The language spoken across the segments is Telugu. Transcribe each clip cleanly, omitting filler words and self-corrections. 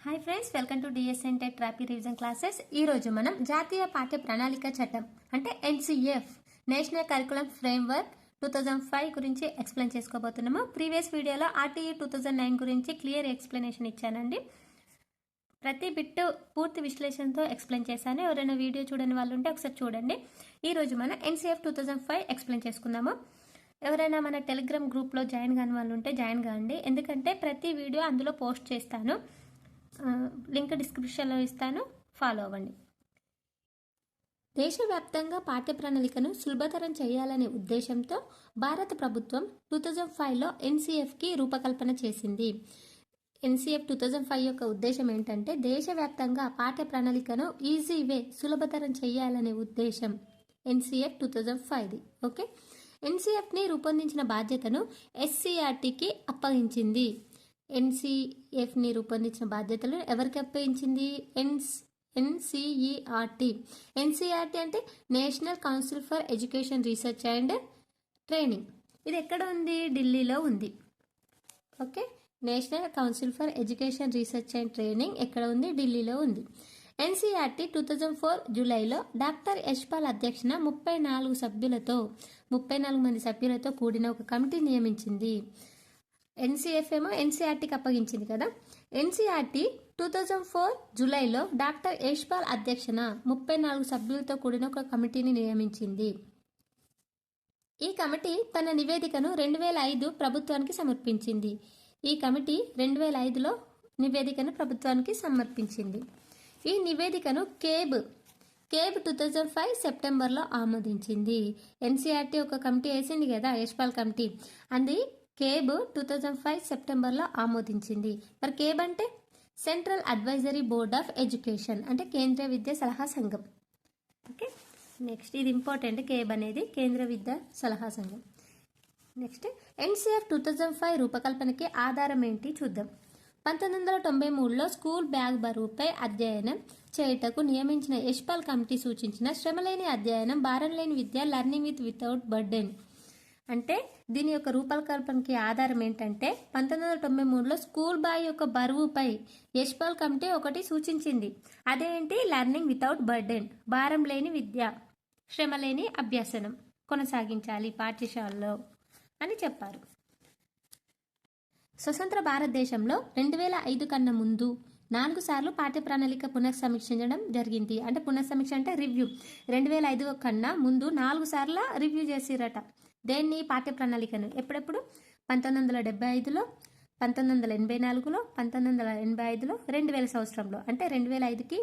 Hi friends, welcome to DSN TET ట్రాపీ రివిజన్ క్లాసెస్. ఈ రోజు మనం జాతీయ పాఠ్య ప్రణాళిక చట్టం అంటే ఎన్సిఎఫ్ నేషనల్ కరికులం ఫ్రేమ్వర్క్ 2005 గురించి ఎక్స్ప్లెయిన్ చేసుకోబోతున్నాము. ప్రీవియస్ వీడియోలో ఆర్టీఈ 2009 గురించి క్లియర్ ఎక్స్ప్లెనేషన్ ఇచ్చానండి. ప్రతి బిట్టు పూర్తి విశ్లేషణతో ఎక్స్ప్లెయిన్ చేశాను. ఎవరైనా వీడియో చూడని వాళ్ళు ఉంటే ఒకసారి చూడండి. ఈ రోజు మనం ఎన్సిఎఫ్ 2005 ఎక్స్ప్లెయిన్ చేసుకుందాము. ఎవరైనా మన టెలిగ్రామ్ గ్రూప్లో జాయిన్ కాని వాళ్ళు ఉంటే జాయిన్ కాండి, ఎందుకంటే ప్రతి వీడియో అందులో పోస్ట్ చేస్తాను. లింక్ డిస్క్రిప్షన్లో ఇస్తాను, ఫాలో అవ్వండి. దేశవ్యాప్తంగా పాఠ్య ప్రణాళికను సులభతరం చేయాలనే ఉద్దేశంతో భారత ప్రభుత్వం 2005లో ఎన్సిఎఫ్కి రూపకల్పన చేసింది. ఎన్సిఎఫ్ 2005 యొక్క ఉద్దేశం ఏంటంటే దేశవ్యాప్తంగా పాఠ్య ప్రణాళికను ఈజీ వే సులభతరం చేయాలనే ఉద్దేశం ఎన్సిఎఫ్ 2005ది. ఓకే, ఎన్సిఎఫ్ని రూపొందించిన బాధ్యతను ఎస్సీఆర్టీకి అప్పగించింది. ఎన్సిఎఫ్ని రూపొందించిన బాధ్యతలు ఎవరికి అప్పగించింది? ఎన్సిఈఆర్టీ. ఎన్సిఆర్టీ అంటే national council for education research and training. ఇది ఎక్కడ ఉంది? ఢిల్లీలో ఉంది. Okay, national council for education research and training ఎక్కడ ఉంది? ఢిల్లీలో ఉంది. ఎన్సిఆర్టీ 2004 జూలైలో డాక్టర్ యశ్పాల్ అధ్యక్షన 34 మంది సభ్యులతో కూడిన ఒక కమిటీ నియమించింది. ఎన్సిఎఫ్ ఏమో ఎన్సిఆర్టీకి అప్పగించింది కదా. ఎన్సిఆర్టీ 2004 జూలైలో డాక్టర్ యశ్పాల్ అధ్యక్షన 34 సభ్యులతో కూడిన ఒక కమిటీని నియమించింది. ఈ కమిటీ తన నివేదికను 2005 ప్రభుత్వానికి సమర్పించింది. ఈ కమిటీ 2005లో నివేదికను ప్రభుత్వానికి సమర్పించింది. ఈ నివేదికను కేబ్ 2005 సెప్టెంబర్లో ఆమోదించింది. ఎన్సిఆర్టీ ఒక కమిటీ వేసింది కదా, యశ్పాల్ కమిటీ, అది కేబ్ 2005 సెప్టెంబర్లో ఆమోదించింది. మరి కేబ్ అంటే central advisory board of education, అంటే కేంద్ర విద్యా సలహా సంఘం. ఓకే, నెక్స్ట్ ఇది ఇంపార్టెంట్, కేబ్ అనేది కేంద్ర విద్యా సలహా సంఘం. నెక్స్ట్ ఎన్సిఎఫ్ 2005 రూపకల్పనకి ఆధారం ఏంటి చూద్దాం. 1993లో స్కూల్ బ్యాగ్ బరువుపై అధ్యయనం చేయుటకు నియమించిన యశ్పాల్ కమిటీ సూచించిన శ్రమలేని అధ్యయనం, భారం లేని విద్య, లర్నింగ్ వితౌట్ బర్డెన్. అంటే దీని యొక్క రూపకల్పనకి ఆధారం ఏంటంటే 1993లో స్కూల్ బ్యాగ్ యొక్క బరువుపై యశ్పాల్ కమిటీ ఒకటి సూచించింది. అదేంటి? లర్నింగ్ వితౌట్ బర్డెన్, భారం లేని విద్య, శ్రమ లేని అభ్యసనం కొనసాగించాలి పాఠశాలలో అని చెప్పారు. స్వతంత్ర భారతదేశంలో 2005 కన్నా ముందు 4 సార్లు పాఠ్య ప్రణాళిక పునఃసమీక్షించడం జరిగింది. అంటే పునఃసమీక్ష అంటే రివ్యూ. 2005 కన్నా ముందు 4 సార్లు రివ్యూ చేసిరట. దేన్ని? పాఠ్య ప్రణాళికను. ఎప్పుడెప్పుడు? 1975లో, 1984లో, 1985లో, 2000 సంవత్సరంలో. అంటే 2005కి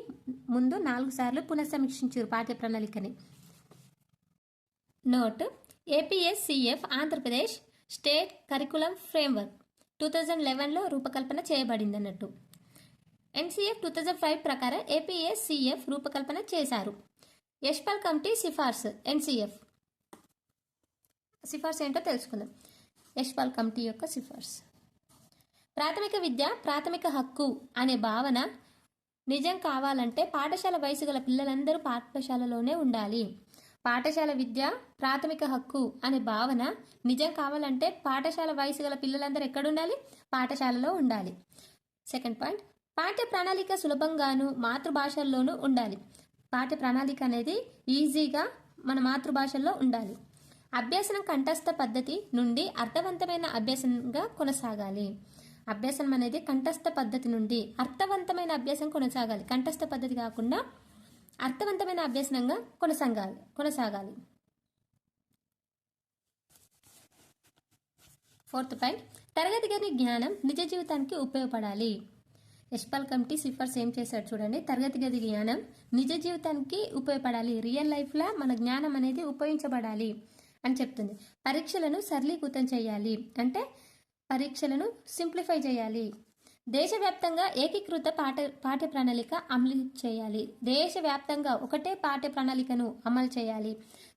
ముందు 4 సార్లు పునఃసమీక్షించారు పాఠ్య ప్రణాళికని. Note: APSCF Andhra Pradesh state curriculum framework 2011లో రూపకల్పన చేయబడింది అన్నట్టు. ఎన్సిఎఫ్ 2005 ప్రకారం ఏపీఎస్సిఎఫ్ రూపకల్పన చేశారు. యశ్పాల్ కమిటీ సిఫార్సు. ఎన్సిఎఫ్ సిఫార్సు ఏంటో తెలుసుకుందాం. యశ్పాల్ కమిటీ యొక్క సిఫార్సు: ప్రాథమిక విద్య ప్రాథమిక హక్కు అనే భావన నిజం కావాలంటే పాఠశాల వయసు గల పిల్లలందరూ పాఠశాలలోనే ఉండాలి. పాఠశాల విద్య ప్రాథమిక హక్కు అనే భావన నిజం కావాలంటే పాఠశాల వయసు గల పిల్లలందరూ ఎక్కడుండాలి? పాఠశాలలో ఉండాలి. సెకండ్ పాయింట్, పాఠ్య ప్రణాళిక సులభంగాను మాతృభాషల్లోనూ ఉండాలి. పాఠ్య ప్రణాళిక అనేది ఈజీగా మన మాతృభాషల్లో ఉండాలి. అభ్యసనం కంఠస్థ పద్ధతి నుండి అర్థవంతమైన అభ్యాసంగా కొనసాగాలి. అభ్యాసం అనేది కంఠస్థ పద్ధతి నుండి అర్థవంతమైన అభ్యాసం కొనసాగాలి. కంఠస్థ పద్ధతి కాకుండా అర్థవంతమైన అభ్యాసనంగా కొనసాగాలి. ఫోర్త్ పాయింట్, తరగతి గది జ్ఞానం నిజ జీవితానికి ఉపయోగపడాలి. యశ్పాల్ కమిటీ సిఫార్సు ఏం చేశాడు చూడండి. తరగతి గది జ్ఞానం నిజ జీవితానికి ఉపయోగపడాలి. రియల్ లైఫ్లో మన జ్ఞానం అనేది ఉపయోగించబడాలి అని చెప్తుంది. పరీక్షలను సరళీకృతం చేయాలి, అంటే పరీక్షలను సింప్లిఫై చేయాలి. దేశవ్యాప్తంగా ఏకీకృత పాఠ్య ప్రణాళిక అమలు చేయాలి. దేశవ్యాప్తంగా ఒకటే పాఠ్య ప్రణాళికను అమలు చేయాలి.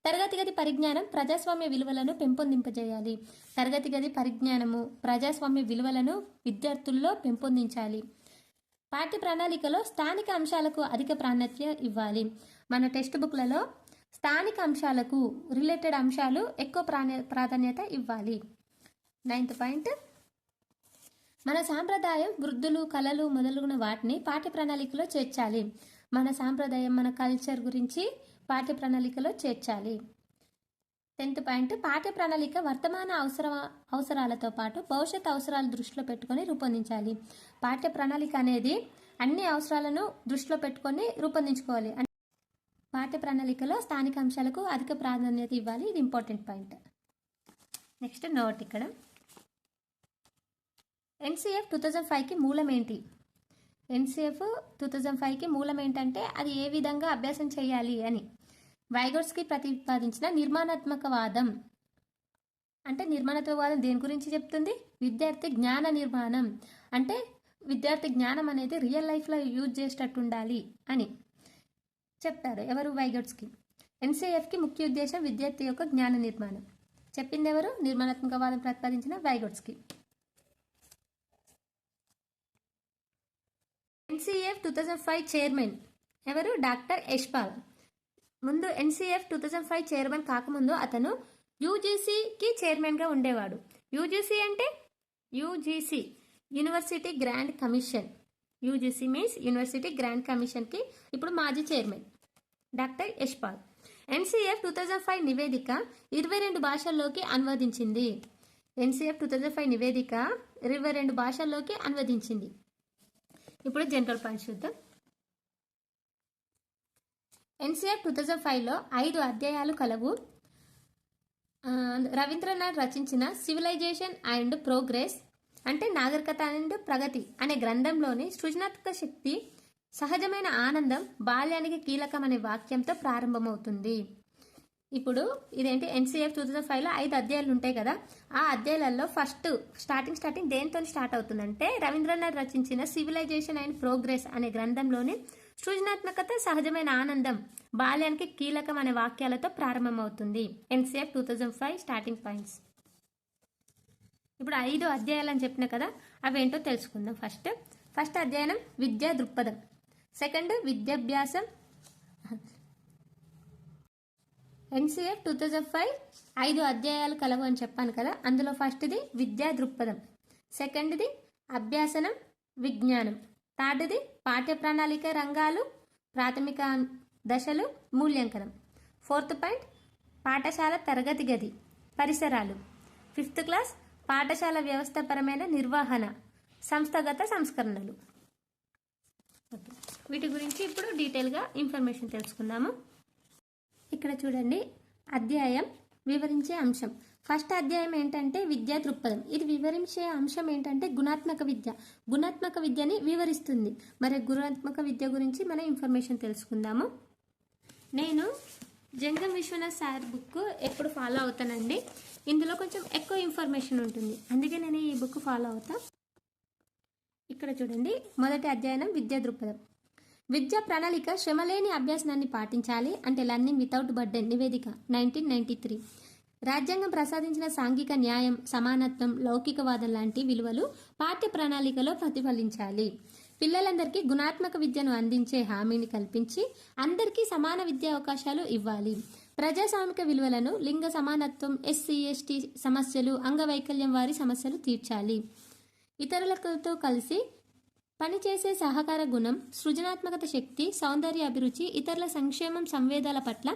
తరగతి గది పరిజ్ఞానం ప్రజాస్వామ్య విలువలను పెంపొందింపజేయాలి. తరగతి గది పరిజ్ఞానము ప్రజాస్వామ్య విలువలను విద్యార్థుల్లో పెంపొందించాలి. పాఠ్య ప్రణాళికలో స్థానిక అంశాలకు అధిక ప్రాధాన్యత ఇవ్వాలి. మన టెక్స్ట్ బుక్లలో స్థానిక అంశాలకు రిలేటెడ్ అంశాలు ఎక్కువ ప్రాధాన్యత ఇవ్వాలి. 9th పాయింట్, మన సాంప్రదాయం, వృద్ధులు, కళలు మొదలగున వాటిని పాఠ్య ప్రణాళికలో చేర్చాలి. మన సాంప్రదాయం, మన కల్చర్ గురించి పాఠ్య ప్రణాళికలో చేర్చాలి. 10th పాయింట్, పాఠ్య ప్రణాళిక వర్తమాన అవసరాలతో పాటు భవిష్యత్ అవసరాలు దృష్టిలో పెట్టుకొని రూపొందించాలి. పాఠ్య ప్రణాళిక అనేది అన్ని అవసరాలను దృష్టిలో పెట్టుకొని రూపొందించుకోవాలి. పాఠ్య ప్రణాళికలో స్థానిక అంశాలకు అధిక ప్రాధాన్యత ఇవ్వాలి. ఇది ఇంపార్టెంట్ పాయింట్. నెక్స్ట్ నోట్ ఇక్కడ ఎన్సీఎఫ్ 2005కి మూలం ఏంటి? ఎన్సీఎఫ్ 2005కి మూలం ఏంటంటే అది ఏ విధంగా అభ్యాసం చేయాలి అని. వైగోట్స్కి ప్రతిపాదించిన నిర్మాణాత్మకవాదం అంటే నిర్మాణాత్మకవాదం దేని గురించి చెప్తుంది? విద్యార్థి జ్ఞాన నిర్మాణం అంటే విద్యార్థి జ్ఞానం అనేది రియల్ లైఫ్లో యూజ్ చేసేటట్టు ఉండాలి అని చెప్పారు. ఎవరు? వైగోట్స్కి. ఎన్సీఎఫ్కి ముఖ్య ఉద్దేశం విద్యార్థి యొక్క జ్ఞాన నిర్మాణం. చెప్పింది ఎవరు? నిర్మాణాత్మకవాదం ప్రతిపాదించిన వైగోట్స్కి. ఎన్సీఎఫ్ 2005 చైర్మన్ ఎవరు? డాక్టర్ యశ్పాల్. ముందు ఎన్సీఎఫ్ 2005 చైర్మన్ కాకముందు అతను యూజీసీకి చైర్మన్గా ఉండేవాడు. యూజీసీ అంటే UGC university grand commission. UGC means university grand కమిషన్కి ఇప్పుడు మాజీ చైర్మన్ డాక్టర్ యశ్పాల్. ఎన్సీఎఫ్ 2005 నివేదిక 22 భాషల్లోకి అనువదించింది. ఎన్సీఎఫ్ 2005 నివేదిక 22 భాషల్లోకి అనువదించింది. ఇప్పుడు జనరల్ పాయింట్స్ చూద్దాం. ఎన్సీఎఫ్ 2005లో 5 అధ్యాయాలు కలవు. రవీంద్రనాథ్ రచించిన సివిలైజేషన్ అండ్ ప్రోగ్రెస్ అంటే నాగరికత అండ్ ప్రగతి అనే గ్రంథంలోని సృజనాత్మక శక్తి, సహజమైన ఆనందం బాల్యానికి కీలకం అనే వాక్యంతో ప్రారంభమవుతుంది. ఇప్పుడు ఇదేంటి? ఎన్సీఎఫ్ 2005లో 5 అధ్యాయాలు ఉంటాయి కదా. ఆ అధ్యాయాలలో ఫస్ట్ స్టార్టింగ్ దేంతో స్టార్ట్ అవుతుందంటే రవీంద్రనాథ్ రచించిన సివిలైజేషన్ అండ్ ప్రోగ్రెస్ అనే గ్రంథంలోని సృజనాత్మకత, సహజమైన ఆనందం బాల్యానికి కీలకం అనే వాక్యాలతో ప్రారంభమవుతుంది. NCF 2005 starting points. ఇప్పుడు 5 అధ్యాయాలు అని చెప్పిన కదా, అవేంటో తెలుసుకుందాం. ఫస్ట్ అధ్యాయం విద్యా దృక్పథం. సెకండ్ విద్యాభ్యాసం. ఎన్సీఎఫ్ 2005 5 అధ్యాయాలు కలవు అని చెప్పాను కదా. అందులో ఫస్ట్ది విద్యా దృక్పథం, సెకండ్ది అభ్యాసనం విజ్ఞానం, థర్డ్ది పాఠ్య ప్రణాళిక రంగాలు ప్రాథమిక దశలు మూల్యాంకనం, 4th పాయింట్ పాఠశాల తరగతి గది పరిసరాలు, 5th క్లాస్ పాఠశాల వ్యవస్థాపరమైన నిర్వహణ సంస్థాగత సంస్కరణలు. వీటి గురించి ఇప్పుడు డీటెయిల్గా ఇన్ఫర్మేషన్ తెలుసుకుందాము. ఇక్కడ చూడండి, అధ్యాయం వివరించే అంశం. ఫస్ట్ అధ్యాయం ఏంటంటే విద్యా దృక్పథం. ఇది వివరించే అంశం ఏంటంటే గుణాత్మక విద్య. గుణాత్మక విద్యని వివరిస్తుంది. మరి గుణాత్మక విద్య గురించి మనం ఇన్ఫర్మేషన్ తెలుసుకుందాము. నేను జంగం విశ్వనాథ్ సార్ బుక్ ఎప్పుడు ఫాలో అవుతానండి. ఇందులో కొంచెం ఎక్కువ ఇన్ఫర్మేషన్ ఉంటుంది, అందుకే నేను ఈ బుక్ ఫాలో అవుతా. ఇక్కడ చూడండి, మొదటి అధ్యాయం విద్యా దృక్పథం. విద్యా ప్రణాళిక శ్రమలేని అభ్యాసనాన్ని పాటించాలి అంటే లర్నింగ్ వితౌట్ బర్డెన్ నివేదిక 1993. రాజ్యాంగం ప్రసాదించిన సాంఘిక న్యాయం, సమానత్వం, లౌకికవాదం లాంటి విలువలు పాఠ్య ప్రణాళికలో ప్రతిఫలించాలి. పిల్లలందరికీ గుణాత్మక విద్యను అందించే హామీని కల్పించి అందరికీ సమాన విద్యా అవకాశాలు ఇవ్వాలి. ప్రజాస్వామిక విలువలను, లింగ సమానత్వం, ఎస్సీ ఎస్టీ సమస్యలు, అంగవైకల్యం వారి సమస్యలు తీర్చాలి. ఇతరులతో కలిసి పనిచేసే సహకార గుణం, సృజనాత్మకత శక్తి, సౌందర్య అభిరుచి, ఇతరుల సంక్షేమం, సంవేదాల పట్ల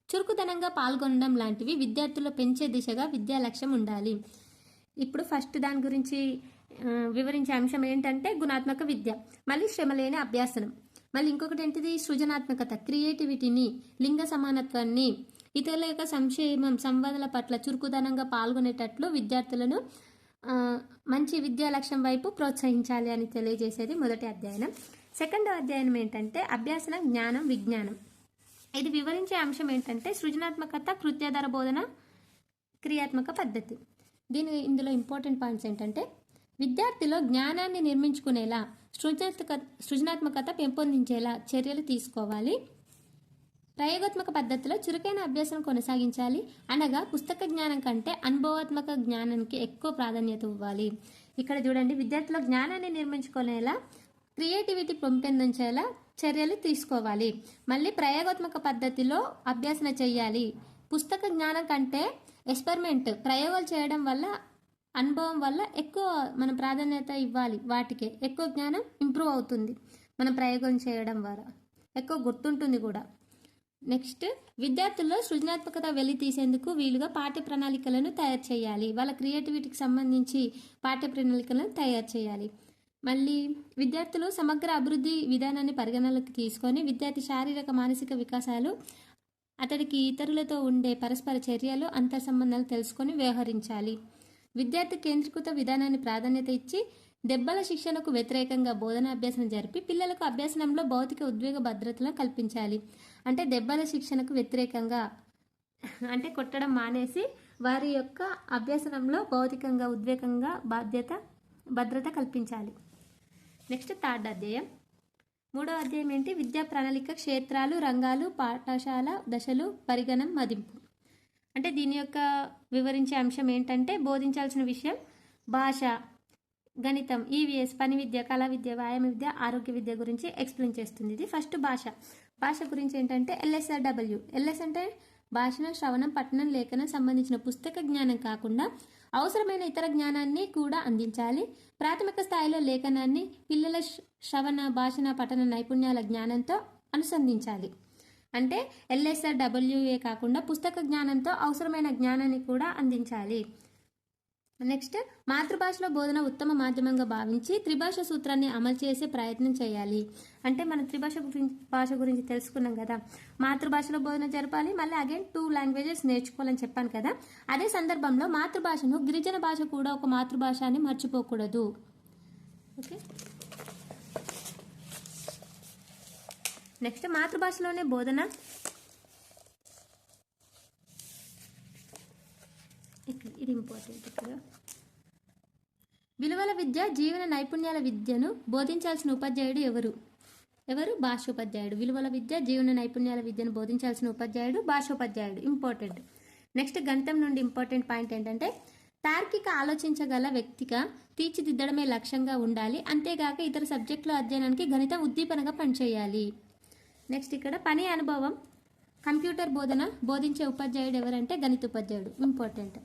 చురుకుదనంగా పాల్గొనడం లాంటివి విద్యార్థుల్లో పెంచే దిశగా విద్యా లక్ష్యం ఉండాలి. ఇప్పుడు ఫస్ట్ దాని గురించి వివరించే అంశం ఏంటంటే గుణాత్మక విద్య, మళ్ళీ శ్రమలేని అభ్యాసనం, మళ్ళీ ఇంకొకటి ఏంటిది క్రియేటివిటీని, లింగ సమానత్వాన్ని, ఇతరుల యొక్క సంక్షేమం, సంవాదాల పట్ల చురుకుదనంగా పాల్గొనేటట్లు విద్యార్థులను మంచి విద్యా లక్ష్యం వైపు ప్రోత్సహించాలి అని తెలియజేసేది మొదటి అధ్యాయం. సెకండ్ అధ్యాయం ఏంటంటే అభ్యాసనం జ్ఞానం విజ్ఞానం. ఇది వివరించే అంశం ఏంటంటే సృజనాత్మకత, కృత్యాధార బోధన, క్రియాత్మక పద్ధతి. ఇందులో ఇంపార్టెంట్ పాయింట్స్ ఏంటంటే విద్యార్థిలో జ్ఞానాన్ని నిర్మించుకునేలా, సృజనాత్మకత పెంపొందించేలా చర్యలు తీసుకోవాలి. ప్రయోగాత్మక పద్ధతిలో చురుకైన అభ్యాసం కొనసాగించాలి. అనగా పుస్తక జ్ఞానం కంటే అనుభవాత్మక జ్ఞానానికి ఎక్కువ ప్రాధాన్యత ఇవ్వాలి. ఇక్కడ చూడండి, విద్యార్థుల జ్ఞానాన్ని నిర్మించుకునేలా, క్రియేటివిటీ పెంపొందించేలా చర్యలు తీసుకోవాలి. మళ్ళీ ప్రయోగాత్మక పద్ధతిలో అభ్యాసన చేయాలి. పుస్తక జ్ఞానం కంటే ఎక్స్పెరిమెంట్ ప్రయోగాలు చేయడం వల్ల అనుభవం వల్ల ఎక్కువ మనం ప్రాధాన్యత ఇవ్వాలి, వాటికే ఎక్కువ జ్ఞానం ఇంప్రూవ్ అవుతుంది మనం ప్రయోగం చేయడం ద్వారా, ఎక్కువ గుర్తుంటుంది కూడా. నెక్స్ట్, విద్యార్థుల్లో సృజనాత్మకత వెళ్లి తీసేందుకు వీలుగా పాఠ్య ప్రణాళికలను తయారు చేయాలి. వాళ్ళ క్రియేటివిటీకి సంబంధించి పాఠ్య ప్రణాళికలను తయారు చేయాలి. మళ్ళీ విద్యార్థులు సమగ్ర అభివృద్ధి విధానాన్ని పరిగణనలోకి తీసుకొని విద్యార్థి శారీరక మానసిక వికాసాలు, అతడికి ఇతరులతో ఉండే పరస్పర చర్యలు, అంతర్ సంబంధాలు తెలుసుకొని వ్యవహరించాలి. విద్యార్థి కేంద్రీకృత విధానాన్ని ప్రాధాన్యత ఇచ్చి దెబ్బల శిక్షణకు వ్యతిరేకంగా బోధనాభ్యాసం జరిపి పిల్లలకు అభ్యాసనంలో భౌతిక ఉద్వేగ భద్రతలను కల్పించాలి. అంటే దెబ్బల శిక్షణకు వ్యతిరేకంగా అంటే కొట్టడం మానేసి వారి యొక్క అభ్యాసనంలో భౌతికంగా ఉద్వేగంగా భద్రత కల్పించాలి. నెక్స్ట్ థర్డ్ అధ్యాయం. మూడవ అధ్యాయం ఏంటి? విద్యా ప్రణాళిక క్షేత్రాలు, రంగాలు, పాఠశాల దశలు, పరిగణం, మదింపు. అంటే దీని యొక్క వివరించే అంశం ఏంటంటే బోధించాల్సిన విషయం భాష, గణితం, ఈవీఎస్, పని విద్య, కళా విద్య, వ్యాయామ విద్య, ఆరోగ్య విద్య గురించి ఎక్స్ప్లెయిన్ చేస్తుంది. ఇది ఫస్ట్ భాష. భాష గురించి ఏంటంటే LSRW. LS అంటే భాషణ, శ్రవణం, పఠనం, లేఖనం సంబంధించిన పుస్తక జ్ఞానం కాకుండా అవసరమైన ఇతర జ్ఞానాన్ని కూడా అందించాలి. ప్రాథమిక స్థాయిలో లేఖనాన్ని పిల్లల శ్రవణ, భాషణ, పఠన నైపుణ్యాల జ్ఞానంతో అనుసంధించాలి. అంటే LSRWA కాకుండా పుస్తక జ్ఞానంతో అవసరమైన జ్ఞానాన్ని కూడా అందించాలి. నెక్స్ట్, మాతృభాషలో బోధన ఉత్తమ మాధ్యమంగా భావించి త్రిభాష సూత్రాన్ని అమలు చేసే ప్రయత్నం చేయాలి. అంటే మనం భాష గురించి తెలుసుకున్నాం కదా, మాతృభాషలో బోధన జరపాలి, మళ్ళీ అగైన్ 2 లాంగ్వేజెస్ నేర్చుకోవాలని చెప్పాను కదా. అదే సందర్భంలో మాతృభాషను గిరిజన భాష కూడా ఒక మాతృభాష అని మర్చిపోకూడదు. ఓకే. నెక్స్ట్, మాతృభాషలోనే బోధన. ఇది ఇంపార్టెంట్. ఇక్కడ విలువల విద్య, జీవన నైపుణ్యాల విద్యను బోధించాల్సిన ఉపాధ్యాయుడు ఎవరు? భాషోపాధ్యాయుడు. విలువల విద్య, జీవన నైపుణ్యాల విద్యను బోధించాల్సిన ఉపాధ్యాయుడు భాషోపాధ్యాయుడు. ఇంపార్టెంట్. నెక్స్ట్, గణితం నుండి ఇంపార్టెంట్ పాయింట్ ఏంటంటే తార్కిక ఆలోచించగల వ్యక్తిగా తీర్చిదిద్దడమే లక్ష్యంగా ఉండాలి. అంతేగాక ఇతర సబ్జెక్టుల అధ్యయనానికి గణితం ఉద్దీపనగా పనిచేయాలి. నెక్స్ట్, ఇక్కడ పని అనుభవం, కంప్యూటర్ బోధన బోధించే ఉపాధ్యాయుడు ఎవరంటే గణిత ఉపాధ్యాయుడు. ఇంపార్టెంట్.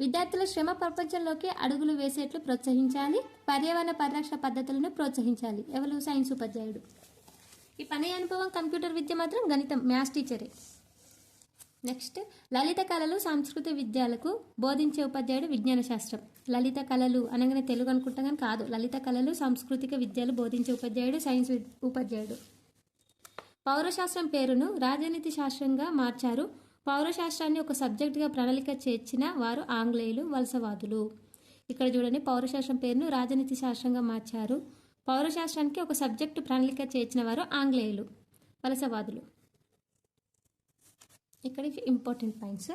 విద్యార్థుల శ్రమ ప్రపంచంలోకి అడుగులు వేసేట్లు ప్రోత్సహించాలి. పర్యావరణ పరిరక్షణ పద్ధతులను ప్రోత్సహించాలి. ఎవరు? సైన్స్ ఉపాధ్యాయుడు. ఈ పని అనుభవం, కంప్యూటర్ విద్య మాత్రం గణితం, మ్యాథ్స్ టీచరే. నెక్స్ట్, లలిత కళలు, సాంస్కృతిక విద్యలకు బోధించే ఉపాధ్యాయుడు విజ్ఞాన శాస్త్రం. లలిత కళలు అనగానే తెలుగు అనుకుంటా కానీ కాదు. లలిత కళలు, సాంస్కృతిక విద్యలు బోధించే ఉపాధ్యాయుడు సైన్స్ ఉపాధ్యాయుడు. పౌరశాస్త్రం పేరును రాజనీతి శాస్త్రంగా మార్చారు. పౌరశాస్త్రాన్ని ఒక సబ్జెక్టుగా ప్రణాళిక చేర్చిన వారు ఆంగ్లేయులు, వలసవాదులు. ఇక్కడ చూడండి, పౌరశాస్త్రం పేరును రాజనీతి శాస్త్రంగా మార్చారు. పౌరశాస్త్రానికి ఒక సబ్జెక్టు ప్రణాళిక చేర్చిన వారు ఆంగ్లేయులు, వలసవాదులు. ఇక్కడ ఇంపార్టెంట్ పాయింట్స్.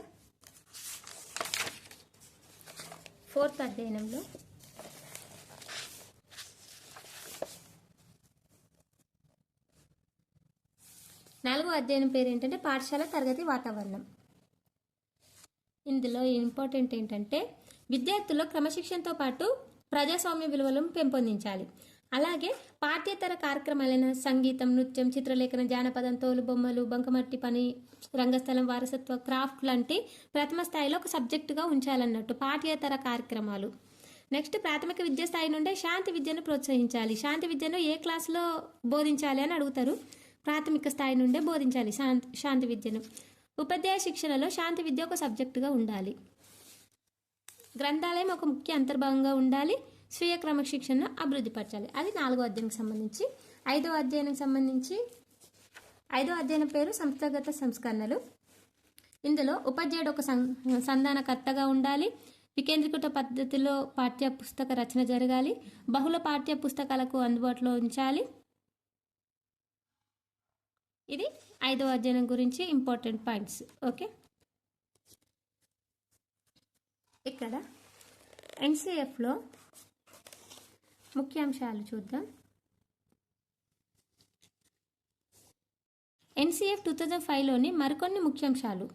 4th అధ్యయనంలో నాలుగో అధ్యయనం పేరు ఏంటంటే పాఠశాల తరగతి వాతావరణం. ఇందులో ఇంపార్టెంట్ ఏంటంటే విద్యార్థుల్లో క్రమశిక్షణతో పాటు ప్రజాస్వామ్య విలువలను పెంపొందించాలి. అలాగే పాఠ్యేతర కార్యక్రమాలైన సంగీతం, నృత్యం, చిత్రలేఖనం, జానపదం, తోలుబొమ్మలు, బంకమట్టి పని, రంగస్థలం, వారసత్వ, క్రాఫ్ట్ లాంటి ప్రథమ స్థాయిలో ఒక సబ్జెక్టుగా ఉంచాలన్నట్టు పాఠ్యేతర కార్యక్రమాలు. నెక్స్ట్, ప్రాథమిక విద్యా స్థాయి నుండే శాంతి విద్యను ప్రోత్సహించాలి. శాంతి విద్యను ఏ క్లాసులో బోధించాలి అని అడుగుతారు. ప్రాథమిక స్థాయి నుండే బోధించాలి శాంతి విద్యను. ఉపాధ్యాయ శిక్షణలో శాంతి విద్య ఒక సబ్జెక్టుగా ఉండాలి. గ్రంథాలయం ఒక ముఖ్య అంతర్భాగంగా ఉండాలి. స్వీయ క్రమశిక్షణను అభివృద్ధిపరచాలి. అది 4వ అధ్యాయానికి సంబంధించి. 5వ అధ్యాయానికి సంబంధించి 5వ అధ్యాయం పేరు సంస్థాగత సంస్కరణలు. ఇందులో ఉపాధ్యాయుడు ఒక సంధానకర్తగా ఉండాలి. వికేంద్రీకృత పద్ధతిలో పాఠ్య పుస్తక రచన జరగాలి. బహుళ పాఠ్య పుస్తకాలకు అందుబాటులో ఉంచాలి. ఇది 5వ అధ్యాయం గురించి ఇంపార్టెంట్ పాయింట్స్. ఓకే. ఇక్కడ NCFలో ముఖ్యాంశాలు చూద్దాం. NCF 2005లోని మరికొన్ని ముఖ్యాంశాలు.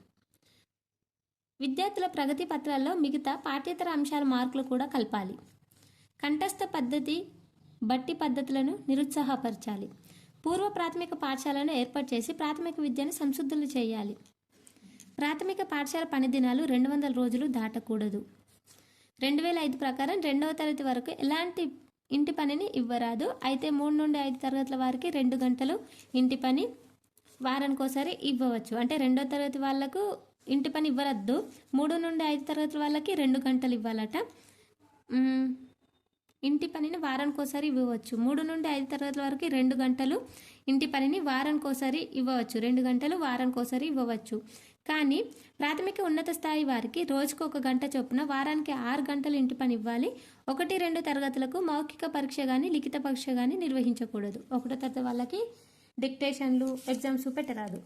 విద్యార్థుల ప్రగతి పత్రాల్లో మిగతా పాఠ్యేతర అంశాల మార్కులు కూడా కలపాలి. కంఠస్థ పద్ధతి, బట్టి పద్ధతులను నిరుత్సాహపరచాలి. పూర్వ ప్రాథమిక పాఠశాలను ఏర్పాటు చేసి ప్రాథమిక విద్యను సంసిద్ధులు చేయాలి. ప్రాథమిక పాఠశాల పని దినాలు 200 రోజులు దాటకూడదు. 2005 ప్రకారం 2వ తరగతి వరకు ఎలాంటి ఇంటి పనిని ఇవ్వరాదు. అయితే 3 నుండి 5 తరగతుల వారికి 2 గంటలు ఇంటి పని వారానికి ఒకసారి ఇవ్వవచ్చు. అంటే 2వ తరగతి వాళ్ళకు ఇంటి పని ఇవ్వరద్దు. 3 నుండి 5 తరగతుల వాళ్ళకి 2 గంటలు ఇవ్వాలట. ఇంటి పనిని వారానికి ఒకసారి ఇవ్వవచ్చు. 3 నుండి 5 తరగతుల వరకు 2 గంటలు ఇంటి పనిని వారానికి ఒకసారి ఇవ్వవచ్చు. 2 గంటలు వారానికి ఒకసారి ఇవ్వవచ్చు. కానీ ప్రాథమిక ఉన్నత స్థాయి వారికి రోజుకు 1 గంట చొప్పున వారానికి 6 గంటలు ఇంటి పని ఇవ్వాలి. 1, 2 తరగతులకు మౌఖిక పరీక్ష కానీ లిఖిత పరీక్ష కానీ నిర్వహించకూడదు. 1వ తరగతి వాళ్ళకి డిక్టేషన్లు ఎగ్జామ్స్ పెట్టరాదు.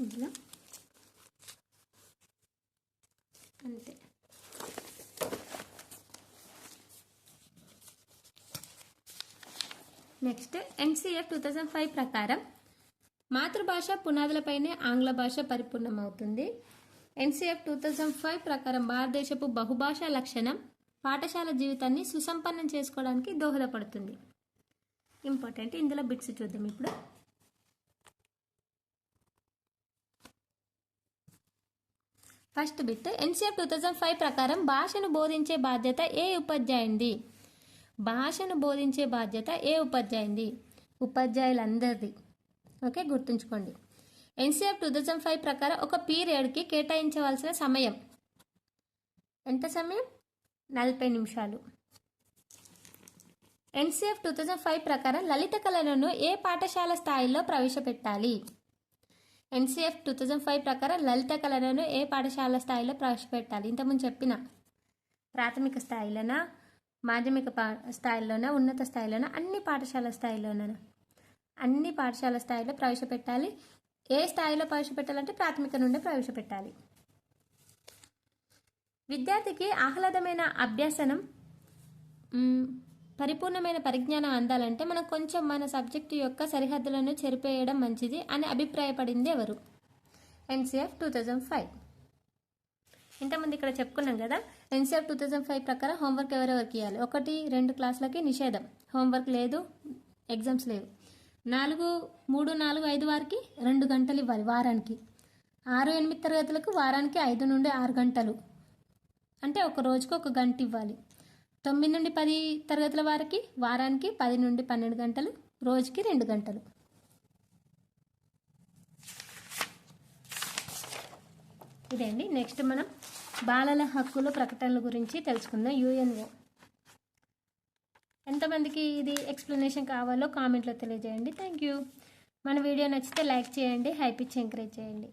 ఇంట్లో అంతే. నెక్స్ట్ ఎన్సిఎఫ్ 2005 ప్రకారం మాతృభాష పునాదులపైనే ఆంగ్ల భాష పరిపూర్ణమవుతుంది. ఎన్సిఎఫ్ 2005 ప్రకారం భారతదేశపు బహుభాషా లక్షణం పాఠశాల జీవితాన్ని సుసంపన్నం చేసుకోవడానికి దోహదపడుతుంది. ఇంపార్టెంట్. ఇందులో బిట్స్ చూద్దాం ఇప్పుడు. ఫస్ట్ బిట్, ఎన్సిఎఫ్ 2005 ప్రకారం భాషను బోధించే బాధ్యత ఏ ఉపాధ్యాయుంది? భాషను బోధించే బాధ్యత ఏ ఉపాధ్యాయుంది? ఉపాధ్యాయులందరిది. ఓకే, గుర్తుంచుకోండి. ఎన్సిఎఫ్ 2005 ప్రకారం ఒక పీరియడ్కి కేటాయించవలసిన సమయం ఎంత సమయం? 40 నిమిషాలు. ఎన్సిఎఫ్ 2005 ప్రకారం లలిత కళలను ఏ పాఠశాల స్థాయిలో ప్రవేశపెట్టాలి? ఎన్సిఎఫ్ 2005 ప్రకారం లలిత కళలను ఏ పాఠశాల స్థాయిలో ప్రవేశపెట్టాలి? ఇంతకుముందు చెప్పిన ప్రాథమిక స్థాయిలోనా, మాధ్యమిక స్థాయిలోనా, ఉన్నత స్థాయిలోనా, అన్ని పాఠశాల స్థాయిలోనా? అన్ని పాఠశాల స్థాయిలో ప్రవేశపెట్టాలి. ఏ స్థాయిలో ప్రవేశపెట్టాలంటే ప్రాథమిక నుండే ప్రవేశపెట్టాలి. విద్యార్థికి ఆహ్లాదమైన అభ్యాసనం, పరిపూర్ణమైన పరిజ్ఞానం అందాలంటే మనం కొంచెం మన సబ్జెక్టు యొక్క సరిహద్దులను చెరిపేయడం మంచిది అని అభిప్రాయపడింది ఎవరు? ఎన్సిఎఫ్ 2005. ఇంతకుముందు ఇక్కడ చెప్పుకున్నాం కదా, ఎన్సిఎఫ్ 2005 ప్రకారం హోంవర్క్ ఎవరెవరికి ఇవ్వాలి? 1, 2 క్లాసులకి నిషేధం, హోంవర్క్ లేదు, ఎగ్జామ్స్ లేవు. 3, 4, 5 వారికి 2 గంటలు ఇవ్వాలి వారానికి. 6, 8 తరగతులకు వారానికి 5 నుండి 6 గంటలు, అంటే ఒక రోజుకు 1 గంట ఇవ్వాలి. 9 నుండి 10 తరగతుల వారికి వారానికి 10 నుండి 12 గంటలు, రోజుకి 2 గంటలు. ఇదండి. నెక్స్ట్ మనం బాలల హక్కుల ప్రకటనల గురించి తెలుసుకుందాం. యుఎన్ఓ. ఎంతమందికి ఇది ఎక్స్ప్లెనేషన్ కావాలో కామెంట్లో తెలియజేయండి. Thank you. మన వీడియో నచ్చితే లైక్ చేయండి, హైప్ ఇచ్చి ఎంకరేజ్ చేయండి.